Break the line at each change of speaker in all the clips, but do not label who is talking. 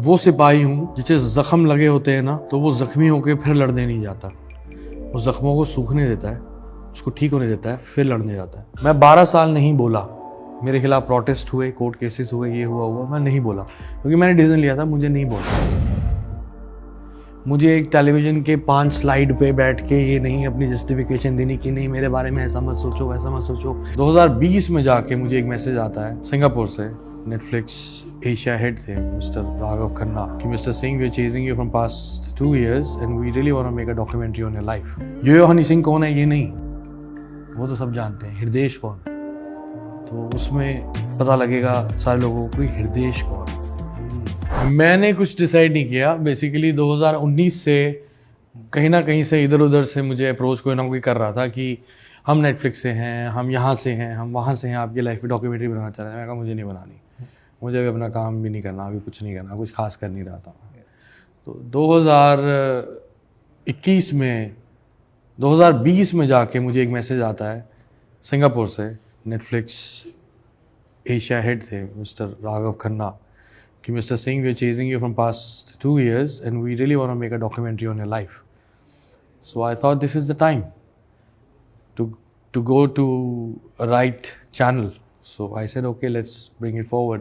वो सिपाही हूँ जिसे जख्म लगे होते हैं ना, तो वो जख्मी होकर फिर लड़ने नहीं जाता। वो जख्मों को सूखने देता है, उसको ठीक होने देता है, फिर लड़ने जाता है। मैं 12 साल नहीं बोला, मेरे खिलाफ प्रोटेस्ट हुए, कोर्ट केसेस हुए, ये हुआ मैं नहीं बोला क्योंकि मैंने डिसीजन लिया था मुझे नहीं बोलना। मुझे एक टेलीविजन के 5 स्लाइड पे बैठ के ये नहीं अपनी जस्टिफिकेशन देनी कि नहीं मेरे बारे में ऐसा मत सोचो वैसा मत सोचो। 2020 में जाके मुझे एक मैसेज आता है सिंगापुर से, नेटफ्लिक्स एशिया हेड थे मिस्टर राघव खन्ना कि mister Singh we are chasing you from past 2 years and we really want to make a documentary on your life. Yo Honey Singh कौन है ये नहीं, वो तो सब जानते हैं। हृदेश कौन, तो उसमें पता लगेगा सारे लोगों को हृदेश कौन। मैंने कुछ डिसाइड नहीं किया। बेसिकली 2019 से कहीं ना कहीं से इधर उधर से मुझे अप्रोच कोई ना कोई कर रहा था कि हम नेटफ्लिक्स से हैं, हम यहाँ से हैं, हम वहाँ से हैं, आपकी लाइफ पे डॉक्यूमेंट्री बनाना चाह रहे हैं। मैं कहा मुझे नहीं बनानी, मुझे अभी अपना काम भी नहीं करना, अभी कुछ नहीं करना, कुछ खास कर नहीं रहा था। तो 2020 में जाके मुझे एक मैसेज आता है सिंगापुर से, नेटफ्लिक्स एशिया हेड थे मिस्टर राघव खन्ना कि mister Singh we are chasing you from past 2 years and we really want to make a documentary on your life. So I thought this is the time to go to a right channel. So I said okay let's bring it forward.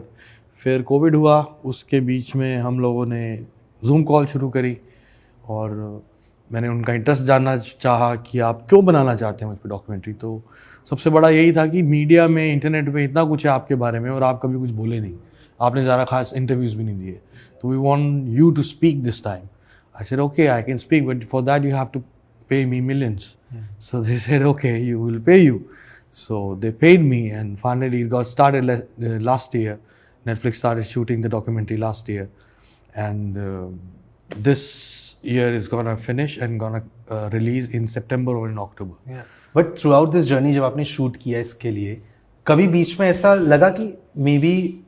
फिर Covid हुआ, उसके बीच में हम लोगों ने zoom call शुरू करी और मैंने उनका इंटरेस्ट जानना चाहा कि आप क्यों बनाना चाहते हैं मुझ पर डॉक्यूमेंट्री। तो सबसे बड़ा यही था कि मीडिया में, इंटरनेट पे इतना कुछ है आपके बारे में और आप कभी कुछ बोले नहीं, आपने ज़्यादा खास इंटरव्यूज़ भी नहीं दिए, तो we want you to speak this time. I said okay I can speak but for that you have to pay me millions. So they said okay you will pay you. So they paid me and finally it got started last year. Netflix started shooting the documentary last year and this year is gonna finish and gonna release in September or in October.
Yeah. But throughout this journey जब आपने shoot किया इसके लिए, कभी बीच में ऐसा लगा कि मे बी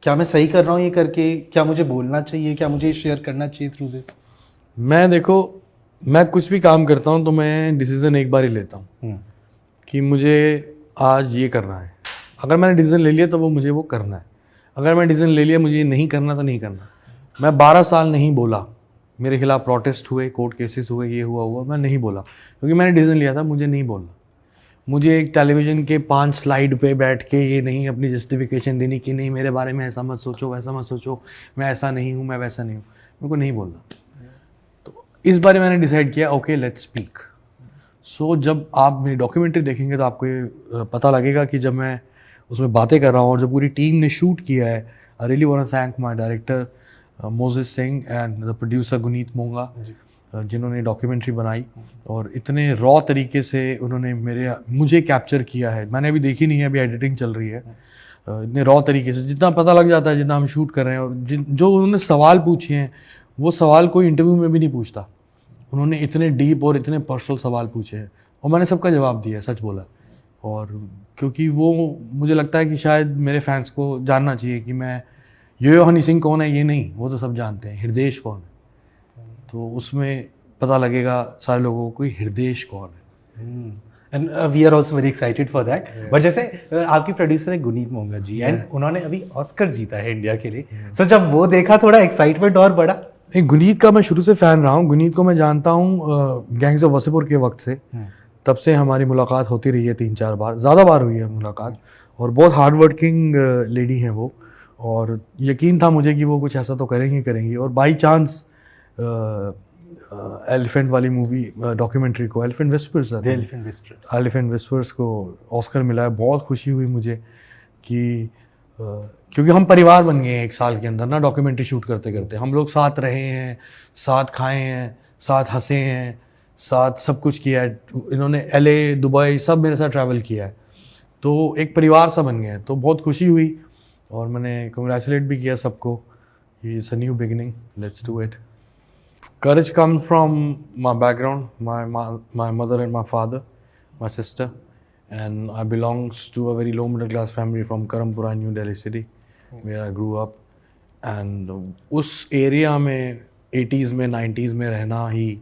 क्या मैं सही कर रहा हूँ ये करके, क्या मुझे बोलना चाहिए, क्या मुझे शेयर करना चाहिए थ्रू दिस?
मैं कुछ भी काम करता हूँ तो मैं डिसीज़न एक बार ही लेता हूँ कि मुझे आज ये करना है। अगर मैंने डिसीज़न ले लिया तो मुझे वो करना है। अगर मैंने डिसीज़न ले लिया मुझे ये नहीं करना तो नहीं करना। मैं 12 साल नहीं बोला, मेरे खिलाफ प्रोटेस्ट हुए, कोर्ट केसेस हुए, ये हुआ मैं नहीं बोला क्योंकि मैंने डिसीज़न लिया था मुझे नहीं बोलना। मुझे एक टेलीविज़न के 5 स्लाइड पे बैठ के ये नहीं अपनी जस्टिफिकेशन देनी कि नहीं मेरे बारे में ऐसा मत सोचो वैसा मत सोचो, मैं ऐसा नहीं हूँ, मैं वैसा नहीं हूँ, मेरे को नहीं बोलना। तो इस बारे मैंने डिसाइड किया ओके लेट्स स्पीक। सो जब आप मेरी डॉक्यूमेंट्री देखेंगे तो आपको ये पता लगेगा कि जब मैं उसमें बातें कर रहा हूँ और जब पूरी टीम ने शूट किया है, I really want to thank my director Moses Singh and the producer Guneet Monga जिन्होंने डॉक्यूमेंट्री बनाई और इतने रॉ तरीके से उन्होंने मुझे कैप्चर किया है। मैंने अभी देखी नहीं है, अभी एडिटिंग चल रही है। इतने रॉ तरीके से जितना पता लग जाता है जितना हम शूट कर रहे हैं, और जो उन्होंने सवाल पूछे हैं वो सवाल कोई इंटरव्यू में भी नहीं पूछता। उन्होंने इतने डीप और इतने पर्सनल सवाल पूछे हैं और मैंने सबका जवाब दिया, सच बोला। और क्योंकि वो मुझे लगता है कि शायद मेरे फैंस को जानना चाहिए कि मैं यो हनी सिंह कौन है ये नहीं, वो तो सब जानते हैं। हृदेश कौन है, तो उसमें पता लगेगा सारे लोगों को हृदेश कौन है।
And we are also very excited for that. But जैसे आपकी प्रोड्यूसर है गुनीत मोंगा जी एंड उन्होंने अभी ऑस्कर जीता है इंडिया के लिए। सो जब वो देखा थोड़ा एक्साइटमेंट और बढ़ा?
नहीं, गुनीत का मैं शुरू से फ़ैन रहा हूँ। गुनीत को मैं जानता हूँ गैंग्स ऑफ वासेपुर के वक्त से। तब से हमारी मुलाकात होती रही है 3-4 बार, ज़्यादा बार हुई है मुलाकात। और बहुत हार्ड वर्किंग लेडी हैं वो, और यकीन था मुझे कि वो कुछ ऐसा तो करेंगी। और बाई चांस एलिफेंट वाली मूवी डॉक्यूमेंट्री को एलिफेंट विस्पर्स को ऑस्कर मिला है। बहुत खुशी हुई मुझे कि क्योंकि हम परिवार बन गए हैं 1 साल के अंदर ना, डॉक्यूमेंट्री शूट करते करते। हम लोग साथ रहे हैं, साथ खाए हैं, साथ हंसे हैं, साथ सब कुछ किया है। इन्होंने LA, दुबई सब मेरे साथ ट्रैवल किया है, तो एक परिवार सा बन गया है। तो बहुत खुशी हुई और मैंने कंग्रेचुलेट भी किया सबको, it's a new beginning, let's do it. Courage comes from my background, my mother and my father, my sister, and I belongs to a very low middle class family from Karampura, New Delhi city, where I grew up. And उस area में 80s में 90s में रहना ही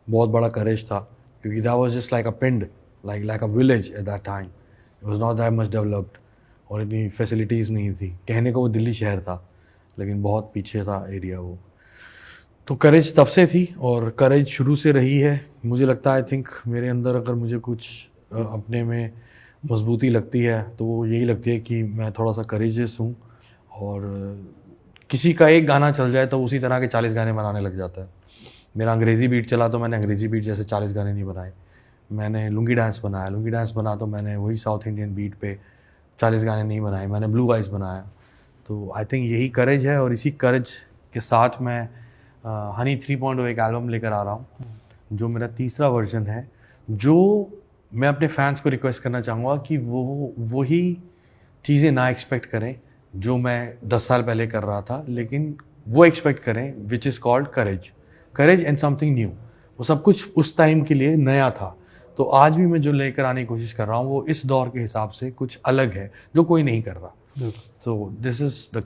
बहुत बड़ा courage था, क्योंकि that was just like a pind, like a village at that time. It was not that much developed और इतनी facilities नहीं थी। कहने को वो दिल्ली शहर था, लेकिन बहुत पीछे था एरिया वो। तो करेज तब से थी और करेज शुरू से रही है। मुझे लगता है आई थिंक मेरे अंदर अगर मुझे कुछ अपने में मजबूती लगती है तो वो यही लगती है कि मैं थोड़ा सा करेजियस हूँ, और किसी का एक गाना चल जाए तो उसी तरह के 40 गाने बनाने लग जाता है। मेरा अंग्रेज़ी बीट चला तो मैंने अंग्रेज़ी बीट जैसे 40 गाने नहीं बनाए। मैंने लुंगी डांस बनाया, लुंगी डांस बना तो मैंने वही साउथ इंडियन बीट पे 40 गाने नहीं बनाए। मैंने ब्लू आइज़ बनाया। तो आई थिंक यही करेज है, और इसी करेज के साथ मैं हनी 3.0 एक एल्बम लेकर आ रहा हूँ, जो मेरा तीसरा वर्जन है, जो मैं अपने फैंस को रिक्वेस्ट करना चाहूँगा कि वो वही चीज़ें ना एक्सपेक्ट करें जो मैं 10 साल पहले कर रहा था, लेकिन वो एक्सपेक्ट करें which is called courage and something new. वो सब कुछ उस टाइम के लिए नया था, तो आज भी मैं जो लेकर आने की कोशिश कर रहा हूँ वो इस दौर के हिसाब से कुछ अलग है जो कोई नहीं कर रहा। So this is the